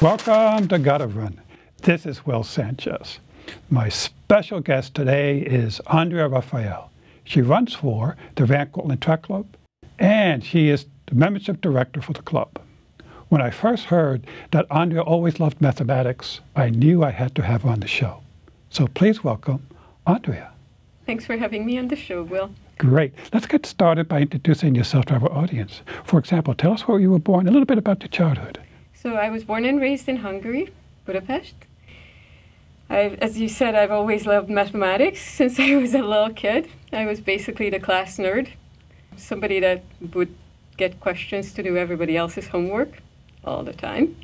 Welcome to Gotta Run. This is Will Sanchez. My special guest today is Andrea Rafael. She runs for the Cortlandt Track Club, and she is the membership director for the club. When I first heard that Andrea always loved mathematics, I knew I had to have her on the show. So please welcome Andrea. Thanks for having me on the show, Will. Great. Let's get started by introducing yourself to our audience. For example, tell us where you were born, a little bit about your childhood. So I was born and raised in Hungary, Budapest. As you said, I've always loved mathematics since I was a little kid. I was basically the class nerd, somebody that would get questions to do everybody else's homework all the time.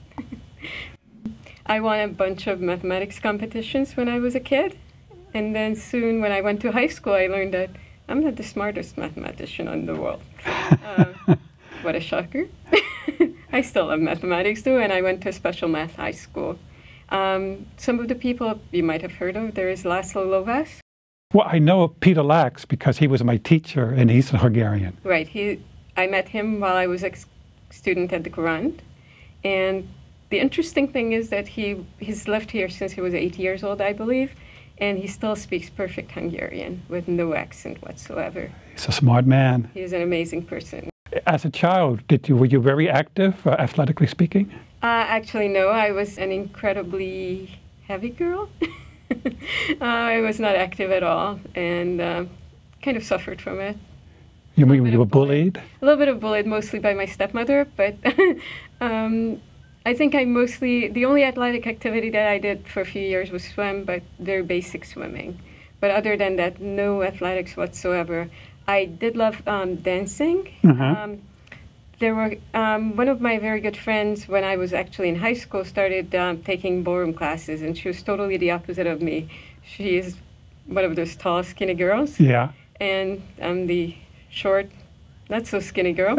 I won a bunch of mathematics competitions when I was a kid. And then soon when I went to high school, I learned that I'm not the smartest mathematician in the world. What a shocker. I still love mathematics too, and I went to a special math high school. Some of the people you might have heard of, there is Laszlo Lovász. Well, I know Peter Lax because he was my teacher and he's Hungarian. Right. I met him while I was a student at the Cortlandt. And the interesting thing is that he's lived here since he was 8 years old, I believe. And he still speaks perfect Hungarian with no accent whatsoever. He's a smart man. He's an amazing person. As a child, were you very active, athletically speaking? Actually, no. I was an incredibly heavy girl. I was not active at all, and kind of suffered from it. You mean you were bullied? A little bit of bullied, mostly by my stepmother, but I think the only athletic activity that I did for a few years was swim, but very basic swimming. But other than that, no athletics whatsoever. I did love dancing. There were one of my very good friends when I was actually in high school started taking ballroom classes, and she was totally the opposite of me. She is one of those tall, skinny girls. Yeah. And I'm the short, not so skinny girl.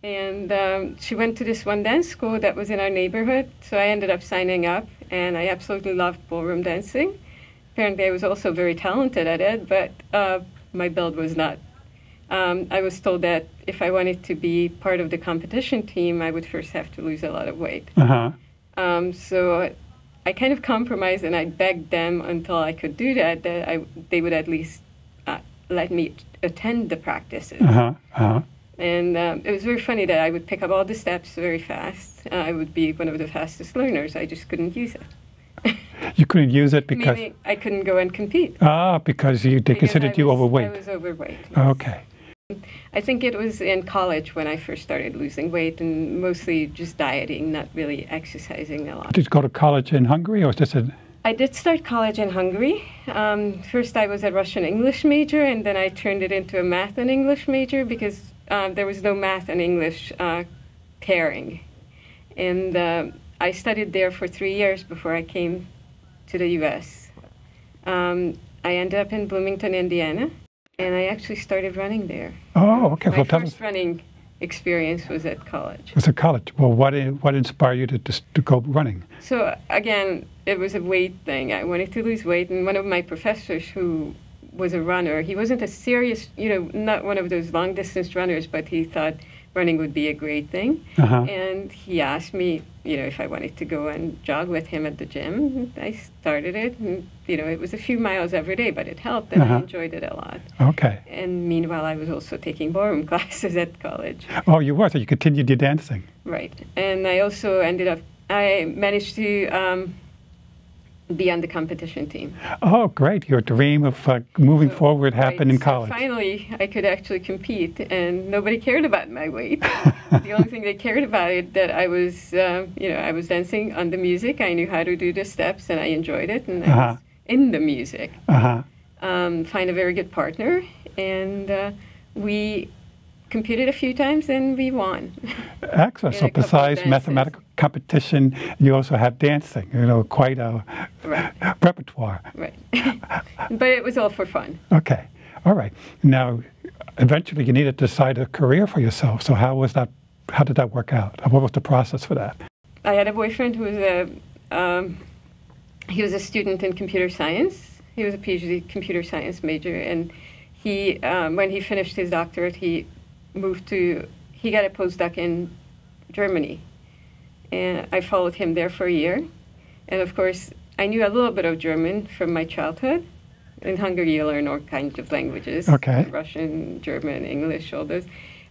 And she went to this one dance school that was in our neighborhood, so I ended up signing up, and I absolutely loved ballroom dancing. Apparently I was also very talented at it, but my build was not. I was told that if I wanted to be part of the competition team, I would first have to lose a lot of weight. So I kind of compromised, and I begged them until I could do that, they would at least let me attend the practices. And it was very funny that I would pick up all the steps very fast. I would be one of the fastest learners. I just couldn't use it. You couldn't use it because? Meaning I couldn't go and compete. Because they considered you overweight. I was overweight. Yes. Okay. I think it was in college when I first started losing weight, and mostly just dieting, not really exercising a lot. Did you go to college in Hungary, or was this a? I did start college in Hungary. First I was a Russian English major, and then I turned it into a math and English major because there was no math and English pairing. And I studied there for 3 years before I came to the U.S. I ended up in Bloomington, Indiana, and I actually started running there. Oh, okay. My first running experience was at college. It was at college. Well, what inspired you to go running? So again, it was a weight thing. I wanted to lose weight, and one of my professors who was a runner, he wasn't a serious, not one of those long-distance runners, but he thought running would be a great thing. And he asked me, if I wanted to go and jog with him at the gym. I started it, and, it was a few miles every day, but it helped, and I enjoyed it a lot. Okay. And meanwhile, I was also taking ballroom classes at college. Oh, you were, so you continued your dancing. Right. And I also I managed to be on the competition team. Oh, great. Your dream of moving forward happened in college. So finally, I could actually compete, and nobody cared about my weight. The only thing they cared about it that I was, I was dancing on the music. I knew how to do the steps, and I enjoyed it, and I was in the music. Find a very good partner, and we competed a few times, and we won. Excellent. So besides mathematical competition, you also have dancing, quite a repertoire. Right. But it was all for fun. Okay. All right. Now, eventually you needed to decide a career for yourself. So how did that work out? What was the process for that? I had a boyfriend who was he was a student in computer science. He was a PhD computer science major, and he, when he finished his doctorate, he got a postdoc in Germany. And I followed him there for a year. And of course, I knew a little bit of German from my childhood. In Hungary, you learn all kinds of languages. Okay. Russian, German, English, all those.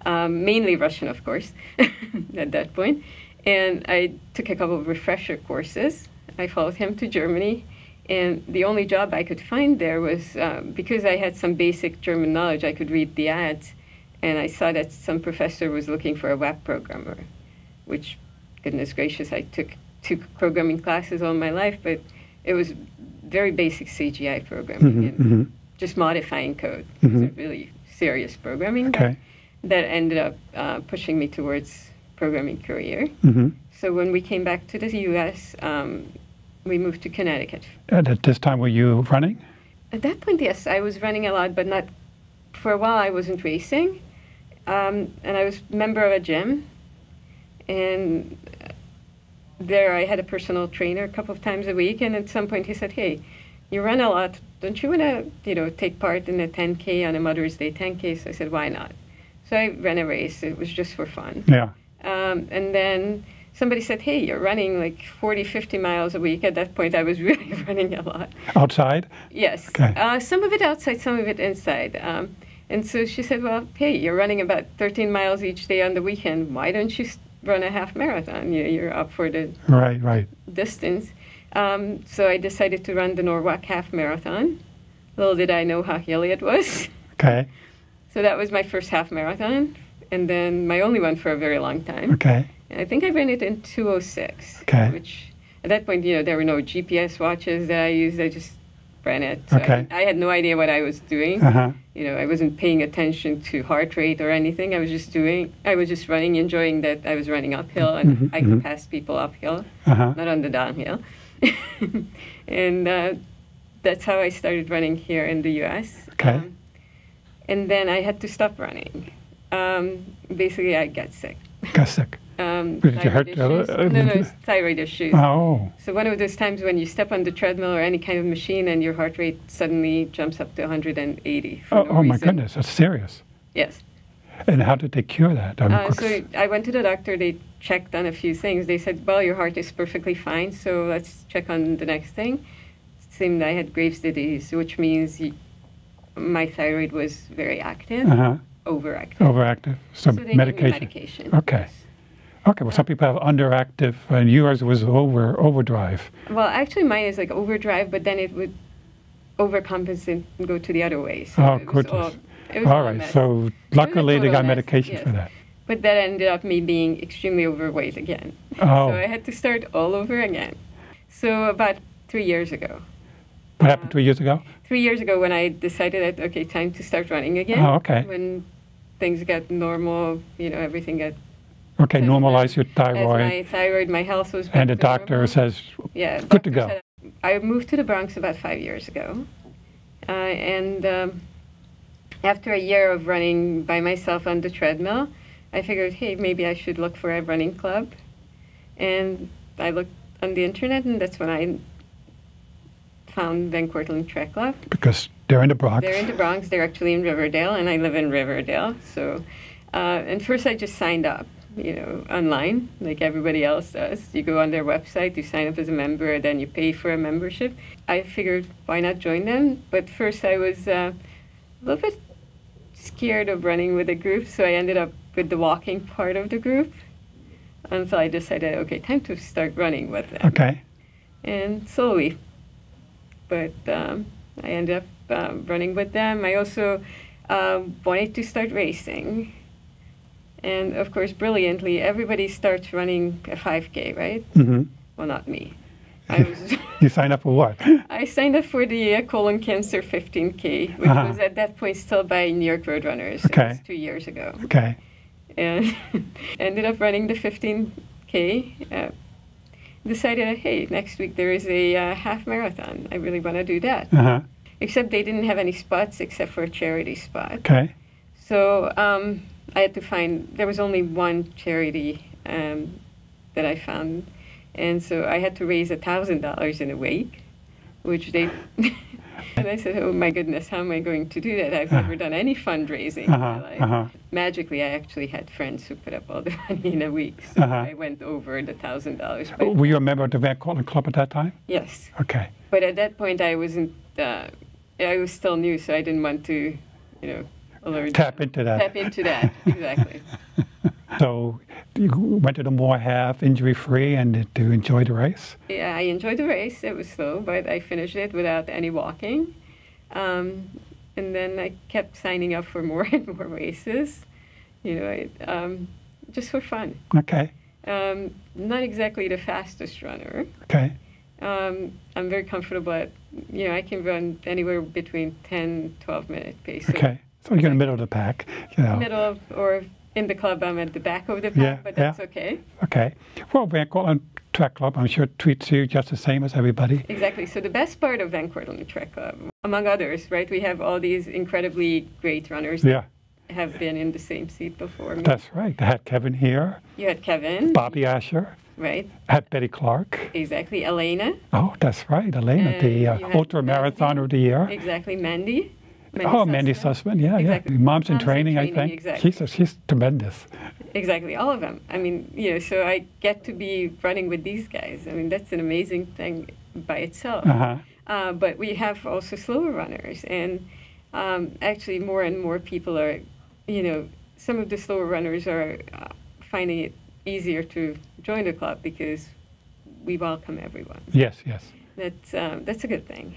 Mainly Russian, of course, at that point. And I took a couple of refresher courses. I followed him to Germany. And the only job I could find there was, because I had some basic German knowledge, I could read the ads. And I saw that some professor was looking for a web programmer, which, goodness gracious, I took 2 programming classes all my life, but it was very basic CGI programming and just modifying code. It was a really serious programming that ended up pushing me towards programming career. So when we came back to the U.S., we moved to Connecticut. And at this time, were you running? At that point, yes, I was running a lot, but not for a while. I wasn't racing, and I was a member of a gym, and there I had a personal trainer a couple of times a week. And at some point, he said, "Hey, you run a lot. Don't you want to, take part in a 10K on a Mother's Day 10K?" So I said, "Why not?" So I ran a race. It was just for fun. Yeah. And then somebody said, "Hey, you're running like 40, 50 miles a week." At that point, I was really running a lot. Outside? Yes. Okay. Some of it outside, some of it inside. And so she said, "Well, hey, you're running about 13 miles each day on the weekend. Why don't you run a half marathon? You're up for the distance." So I decided to run the Norwalk half marathon. Little did I know how hilly it was. Okay. So that was my first half marathon, and then my only one for a very long time. Okay. And I think I ran it in 2:06, which at that point, there were no GPS watches that I used. I just ran it. So I had no idea what I was doing. I wasn't paying attention to heart rate or anything. I was just running, enjoying that I was running uphill, and I could pass people uphill, not on the downhill. And that's how I started running here in the U.S. Okay. And then I had to stop running. Basically, I got sick. Got sick. Did you hurt? No, thyroid issues. Oh. So one of those times when you step on the treadmill or any kind of machine and your heart rate suddenly jumps up to 180 for no reason. Oh my goodness, that's serious. Yes. And how did they cure that? So I went to the doctor. They checked on a few things. They said, "Well, your heart is perfectly fine, so let's check on the next thing." It seemed I had Graves' disease, which means my thyroid was very active, overactive. Overactive. So they medication. gave me medication. Okay. Yes. Okay. Well, some people have underactive, and yours was overdrive. Well, actually, mine is like overdrive, but then it would overcompensate and go to the other way. So oh, goodness. All right. So luckily, they got medication for that. But that ended up me being extremely overweight again. Oh. So I had to start all over again. So about 3 years ago. What happened 3 years ago? 3 years ago when I decided that, okay, time to start running again. Oh, okay. When things got normal, everything got... Okay, normalize your thyroid. As my thyroid, my health was back and the doctor normal. says, good to go. I moved to the Bronx about 5 years ago. After a year of running by myself on the treadmill, I figured, hey, maybe I should look for a running club. And I looked on the internet, and that's when I found Cortlandt Track Club. Because they're in the Bronx. They're in the Bronx. They're actually in Riverdale, and I live in Riverdale. So, and first I just signed up, online, like everybody else does. You go on their website, you sign up as a member, then you pay for a membership. I figured, why not join them? But first I was a little bit scared of running with a group, so I ended up with the walking part of the group until I decided, okay, time to start running with them. Okay. And slowly. But I ended up running with them. I also wanted to start racing. And of course, brilliantly, everybody starts running a 5K, right? Mm-hmm. Well, not me. You signed up for what? I signed up for the colon cancer 15K, which was at that point still by New York Roadrunners. Okay. It was 2 years ago. Okay. And ended up running the 15K. Decided, hey, next week there is a half marathon. I really want to do that. Except they didn't have any spots except for a charity spot. Okay. So I had to find, there was only one charity that I found. And so I had to raise $1,000 in a week, which they And I said, oh my goodness, how am I going to do that? I've never done any fundraising in my life. Magically, I actually had friends who put up all the money in a week, so I went over the $1,000. Were you a member of the Van Cortlandt Club at that time? Yes. Okay. But at that point, I wasn't, I was still new, so I didn't want to, you know, alert Tap into that. Tap into that, exactly. So you went to the Moore half injury-free, and did you enjoy the race? Yeah, I enjoyed the race. It was slow, but I finished it without any walking. And then I kept signing up for more and more races, you know, just for fun. Okay. Not exactly the fastest runner. Okay. I'm very comfortable at, you know, I can run anywhere between 10, 12-minute pace. Okay. So you're in the middle of the pack, you know. Middle, or in the club, I'm at the back of the pack, but that's okay. Okay. Well, Van Cortlandt Track Club, I'm sure, treats you just the same as everybody. Exactly. So the best part of Van Cortlandt Track Club, among others, right, we have all these incredibly great runners that have been in the same seat before me. That's right. I had Kevin here. You had Kevin. Bobby Asher. Right. I had Betty Clark. Exactly. Elena. Oh, that's right. Elena, the ultra marathoner of the year. Exactly. Mandy. Mandy Sussman, yeah. Mom's in training, I think. Exactly. She's tremendous. Exactly, all of them. I mean, you know, so I get to be running with these guys. I mean, that's an amazing thing by itself. But we have also slower runners, and actually more and more people are, you know, some of the slower runners are finding it easier to join the club because we welcome everyone. Yes, yes. That's a good thing.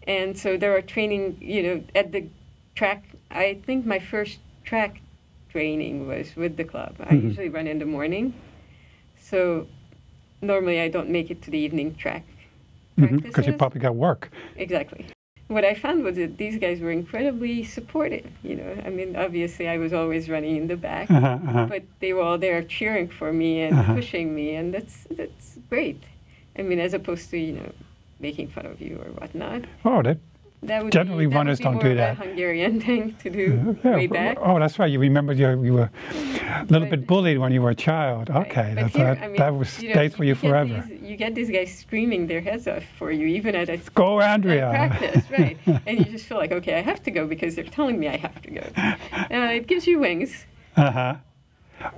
And so there are training, you know, at the track. I think my first track training was with the club. I usually run in the morning. So normally I don't make it to the evening track practices. Because you probably got work. Exactly. What I found was that these guys were incredibly supportive, you know. I mean, obviously I was always running in the back, but they were all there cheering for me and pushing me, and that's great. I mean, as opposed to, you know, making fun of you or whatnot. Oh, that would generally runners don't do that. That would be more of a Hungarian thing to do way back. Oh, that's right. You remember you were a little bit bullied when you were a child. Okay, that was stays with you forever. You get these guys screaming their heads off for you, even at a go, Andrea. Practice, right? And you just feel like, okay, I have to go because they're telling me I have to go. It gives you wings.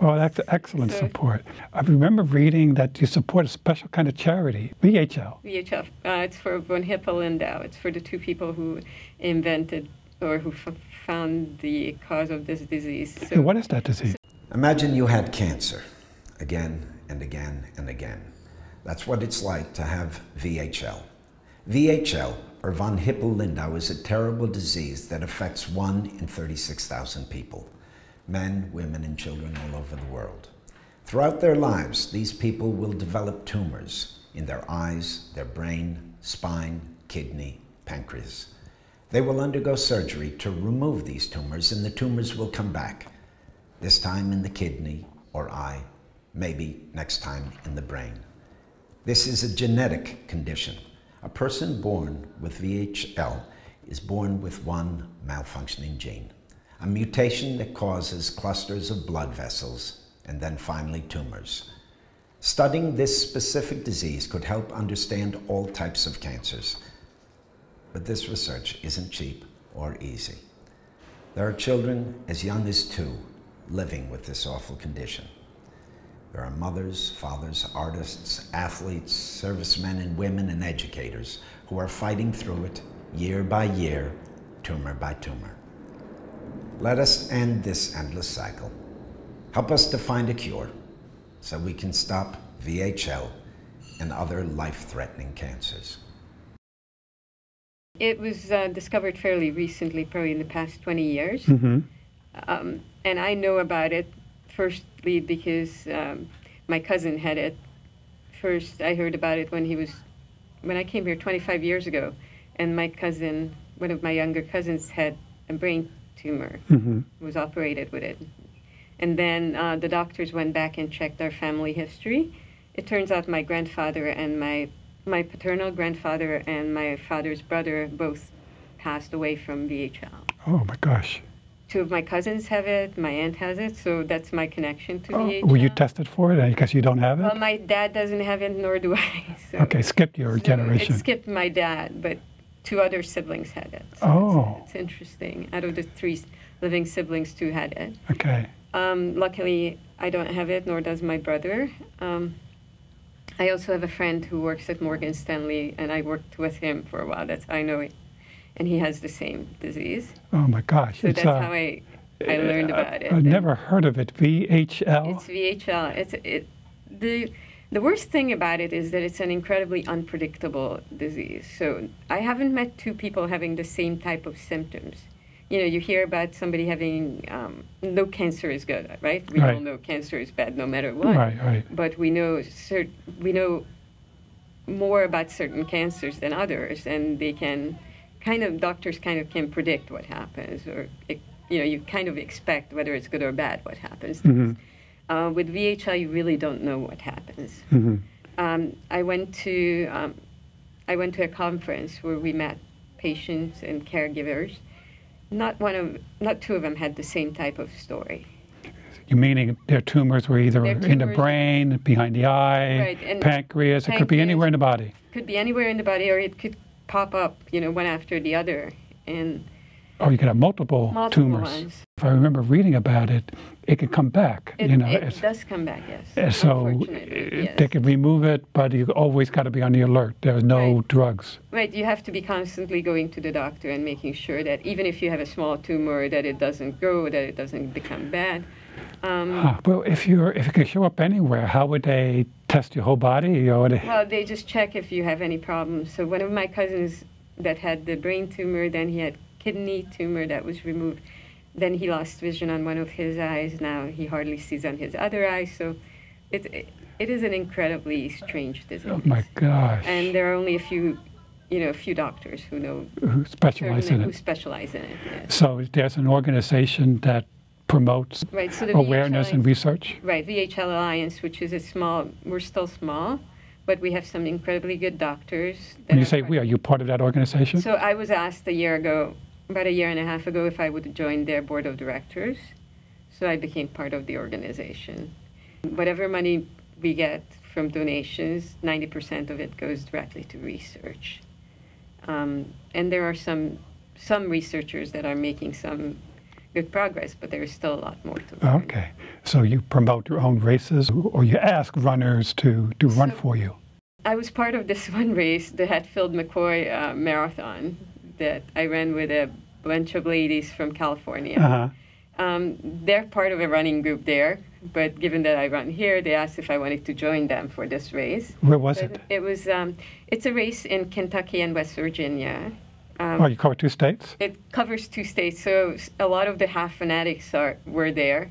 Oh, that's excellent support. I remember reading that you support a special kind of charity, VHL. VHL. It's for von Hippel-Lindau. It's for the two people who invented or who found the cause of this disease. So, what is that disease? Imagine you had cancer again and again and again. That's what it's like to have VHL. VHL, or von Hippel-Lindau, is a terrible disease that affects 1 in 36,000 people. Men, women, and children all over the world. Throughout their lives, these people will develop tumors in their eyes, their brain, spine, kidney, pancreas. They will undergo surgery to remove these tumors, and the tumors will come back, this time in the kidney or eye, maybe next time in the brain. This is a genetic condition. A person born with VHL is born with one malfunctioning gene. A mutation that causes clusters of blood vessels and then finally tumors. Studying this specific disease could help understand all types of cancers. But this research isn't cheap or easy. There are children as young as 2 living with this awful condition. There are mothers, fathers, artists, athletes, servicemen and women, and educators who are fighting through it year by year, tumor by tumor. Let us end this endless cycle. Help us to find a cure so we can stop VHL and other life-threatening cancers. It was discovered fairly recently, probably in the past 20 years. And I know about it firstly because my cousin had it. First, I heard about it when I came here 25 years ago, and my cousin, one of my younger cousins, had a brain tumor, was operated with it. And then the doctors went back and checked our family history. It turns out my grandfather and my paternal grandfather and my father's brother both passed away from VHL. Oh my gosh. 2 of my cousins have it, my aunt has it, so that's my connection to VHL. Were you tested for it because you don't have it? Well, my dad doesn't have it, nor do I. So, okay, skipped your generation. It skipped my dad, but two other siblings had it. So Oh. it's interesting. Out of the 3 living siblings, 2 had it. Okay. Luckily, I don't have it, nor does my brother. I also have a friend who works at Morgan Stanley, and I worked with him for a while. That's how I know it. And he has the same disease. Oh my gosh. So that's how I learned about it. I've never heard of it. VHL? It's VHL. The worst thing about it is that it's an incredibly unpredictable disease. So I haven't met 2 people having the same type of symptoms. You know, you hear about somebody having, no cancer is good, right? We all know cancer is bad no matter what. Right. But we know more about certain cancers than others, and they can doctors can predict what happens, or you kind of expect whether it's good or bad what happens. Mm-hmm. With VHL, you really don't know what happens. Mm-hmm. I went to a conference where we met patients and caregivers. Not 2 of them had the same type of story. You meaning their tumors were either in the brain, behind the eye, pancreas, it could be anywhere in the body. Could be anywhere in the body, or it could pop up, one after the other. And you could have multiple tumors. Ones. If I remember reading about it, it could come back. It does come back, yes. So they can remove it, but you always got to be on the alert. There's no drugs. Right, you have to be constantly going to the doctor and making sure that even if you have a small tumor, that it doesn't grow, that it doesn't become bad. Well, if it could show up anywhere, how would they test your whole body? Well, they just check if you have any problems. So one of my cousins that had the brain tumor, then he had kidney tumor that was removed. Then he lost vision on one of his eyes. Now he hardly sees on his other eye. So it is an incredibly strange disease. Oh my gosh! And there are only a few doctors who specialize in it. Yes. So there's an organization that promotes awareness and research. Right, VHL Alliance, which is we're still small, but we have some incredibly good doctors. When you say are you part of that organization? So I was asked about a year and a half ago, if I would join their board of directors. So I became part of the organization. Whatever money we get from donations, 90% of it goes directly to research. And there are some researchers that are making some good progress, but there's still a lot more to learn. Okay. So you promote your own races, or you ask runners to run for you? I was part of this one race, the Hatfield-McCoy Marathon, that I ran with a bunch of ladies from California. Uh-huh. They're part of a running group there, but given that I run here, they asked if I wanted to join them for this race. Where was it? It's a race in Kentucky and West Virginia. You cover 2 states? It covers 2 states, so a lot of the half fanatics were there,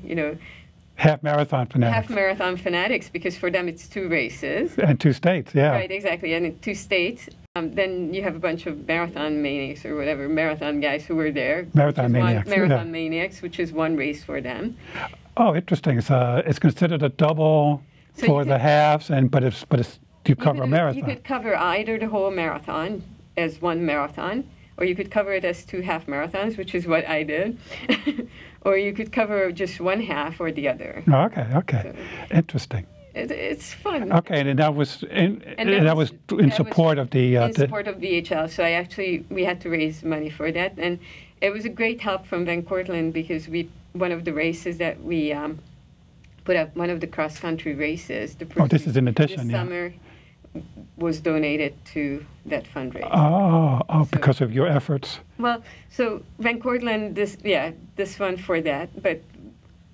Half marathon fanatics. Half marathon fanatics, because for them it's 2 races. And 2 states, yeah. Right, exactly, and in 2 states. Then you have a bunch of marathon maniacs or whatever, marathon guys who were there. Marathon maniacs. Marathon maniacs, which is one race for them. Oh, interesting. It's considered a double for the halves, but you cover a marathon. You could cover either the whole marathon as one marathon, or you could cover it as 2 half marathons, which is what I did, or you could cover just one half or the other. Oh, okay. So, interesting. It's fun. Okay, and that was in support of the in support of VHL. So we had to raise money for that, and it was a great help from Van Cortlandt, because one of the races that we put up, one of the cross country races. This is in addition. This summer was donated to that fundraiser. So, because of your efforts. Well, so Van Cortlandt, this one for that, but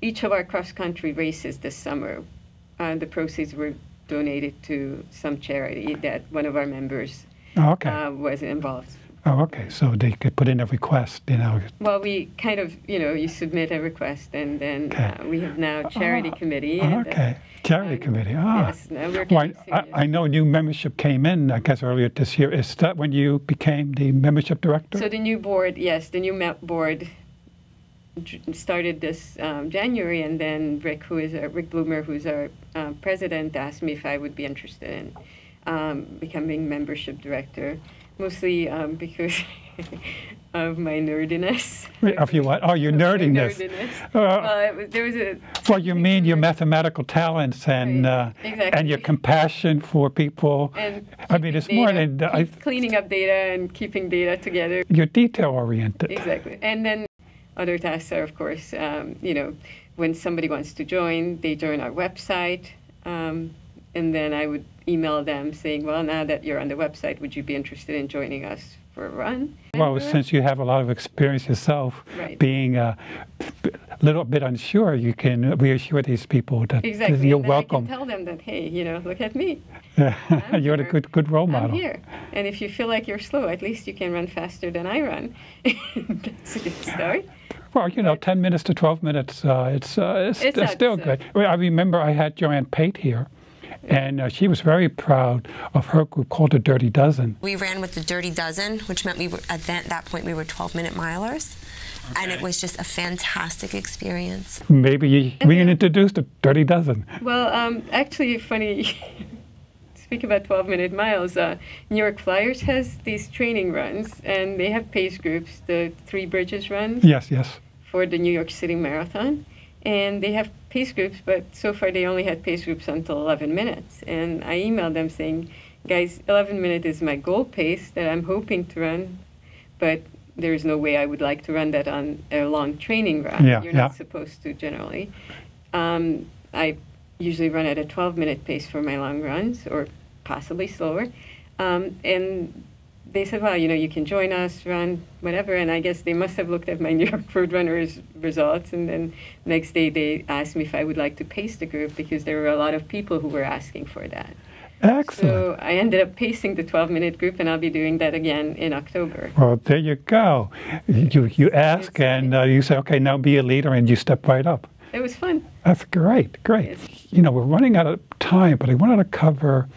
each of our cross country races this summer, the proceeds were donated to some charity that one of our members was involved. Oh, okay. So they could put in a request, Well, we kind of, you submit a request, and then we have now a charity committee. And, charity committee. Yes, now we're getting serious. I know new membership came in, I guess, earlier this year. Is that when you became the membership director? So the new board, board started this January, and then Rick Bloomer, who's our president, asked me if I would be interested in becoming membership director. Mostly because of my nerdiness. Of your what? Oh, your nerdiness. There was a. Well, you mean your mathematical talents and exactly. and your compassion for people. And I mean, it's more than cleaning up data and keeping data together. You're detail oriented. Exactly, and then other tasks are, of course, you know, when somebody wants to join, they join our website, and then I would email them saying, well, now that you're on the website, would you be interested in joining us for a run? Well, since you have a lot of experience yourself, right. being a little bit unsure, you can reassure these people that exactly. you're and welcome. I can tell them that, hey, you know, look at me. You're a good role model. I'm here. And if you feel like you're slow, at least you can run faster than I run. That's a good start. Well, you know, 10 minutes to 12 minutes, it's still good. I remember I had Joanne Pate here. And she was very proud of her group called the Dirty Dozen. We ran with the Dirty Dozen, which meant we were at that point we were 12-minute milers, okay. And it was just a fantastic experience. Maybe you reintroduced the Dirty Dozen. Well, actually, funny. Speak about 12-minute miles. New York Flyers has these training runs, and they have pace groups. The Three Bridges runs. Yes. For the New York City Marathon. And they have pace groups, but so far they only had pace groups until 11 minutes. And I emailed them saying, guys, 11 minutes is my goal pace that I'm hoping to run, but there's no way I would like to run that on a long training run. You're not supposed to generally. I usually run at a 12-minute pace for my long runs, or possibly slower. And they said, well, you know, you can join us, run, whatever. And I guess they must have looked at my New York Roadrunners results. And then next day they asked me if I would like to pace the group because there were a lot of people who were asking for that. Excellent. So I ended up pacing the 12-minute group, and I'll be doing that again in October. Well, there you go. You ask, and you say, okay, now be a leader, and you step right up. It was fun. That's great. Yes. You know, we're running out of time, but I wanted to cover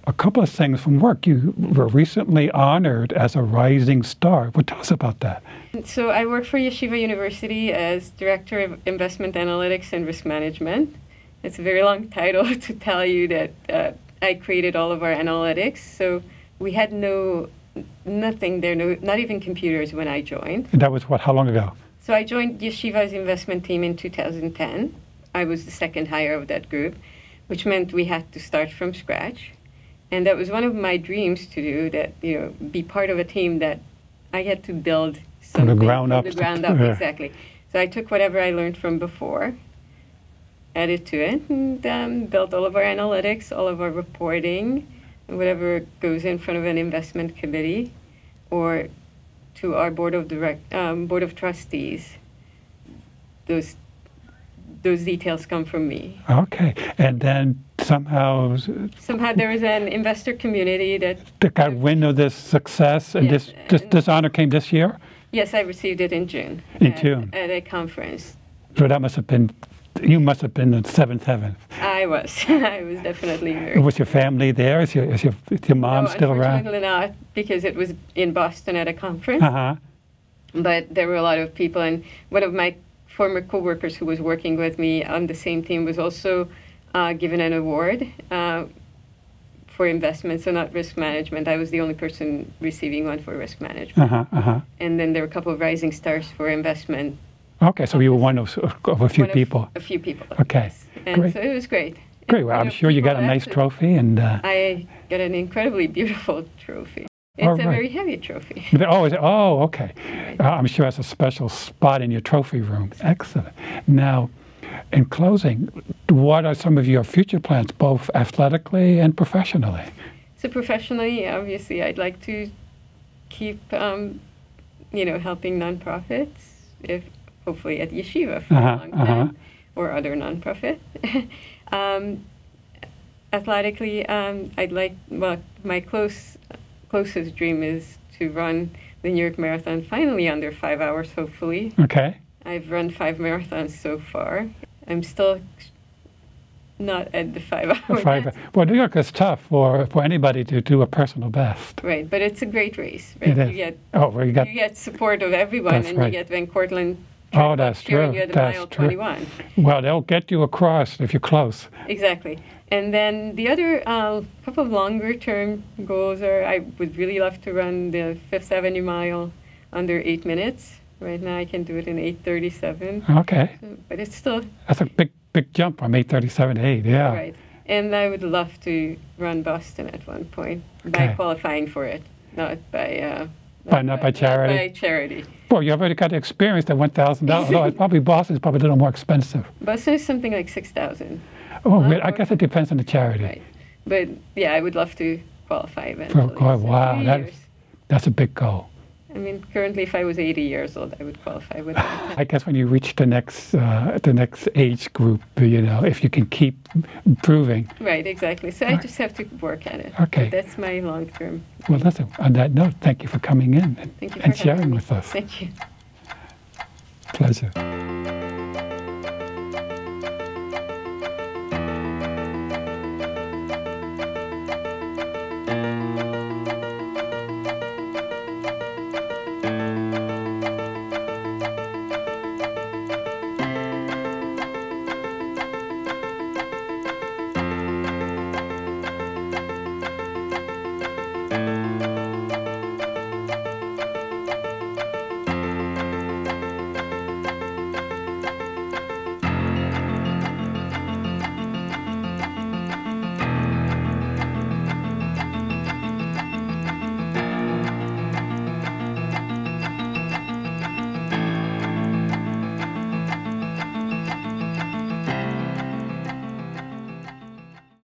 a couple of things from work. You were recently honored as a rising star. Well, tell us about that. So I work for Yeshiva University as Director of Investment Analytics and Risk Management. It's a very long title to tell you that I created all of our analytics. So we had nothing there, not even computers when I joined. And that was what, how long ago? So I joined Yeshiva's investment team in 2010. I was the second hire of that group, which meant we had to start from scratch. And that was one of my dreams to do, that, you know, be part of a team that I had to build something from the ground up. Exactly. So I took whatever I learned from before, added to it, and built all of our analytics, all of our reporting, and whatever goes in front of an investment committee or to our board of trustees. Those details come from me. Okay, and then somehow there was an investor community that got wind of this success, and yes, this honor came this year? Yes, I received it in June. June. At a conference. So that must have been, you must have been in seventh heaven. I was. I was definitely very. Was your family there? Is your mom still around? Unfortunately not, because it was in Boston at a conference. Uh-huh. But there were a lot of people, and one of my former co-workers who was working with me on the same team was also given an award for investment, so not risk management. I was the only person receiving one for risk management. And then there were a couple of rising stars for investment. Okay, so you were one of a few people. A few people. Okay, yes. And great. So it was great. Great. Well, I'm sure you got a nice trophy, and I got an incredibly beautiful trophy. It's a very heavy trophy. Oh, okay. I'm sure it's a special spot in your trophy room. Excellent. Now, in closing, what are some of your future plans, both athletically and professionally? So professionally, obviously, I'd like to keep, helping nonprofits, hopefully at Yeshiva for a long time, or other nonprofit. Athletically, I'd like, my closest dream is to run the New York Marathon finally under 5 hours, hopefully. Okay. I've run 5 marathons so far. I'm still not at the 5 hours. Well, New York is tough for anybody to do a personal best. Right, but it's a great race. Right? It is. You get support of everyone, and you get when Cortlandt Oh, that's cheering true. you at the That's mile true. 21. Well, they'll get you across if you're close. Exactly. And then the other couple of longer term goals are I would really love to run the Fifth Avenue mile under 8 minutes. Right now I can do it in 8:37. Okay. So, but it's still... That's a big jump from 8:37 to 8, yeah. Right. And I would love to run Boston at one point by qualifying for it, not by... not by charity? Not by charity. Well, you already got the experience at $1,000. Although probably Boston's probably a little more expensive. Boston is something like 6,000. Oh, I guess it depends on the charity. Right. But yeah, I would love to qualify eventually. Oh, wow, that's a big goal. I mean, currently, if I was 80 years old, I would qualify with that. I guess when you reach the next age group, you know, if you can keep improving. Right, exactly. So I just have to work at it. Okay. But that's my long-term. Well, listen, on that note, thank you for coming in Thank you and for sharing having me. with us. Thank you. Pleasure.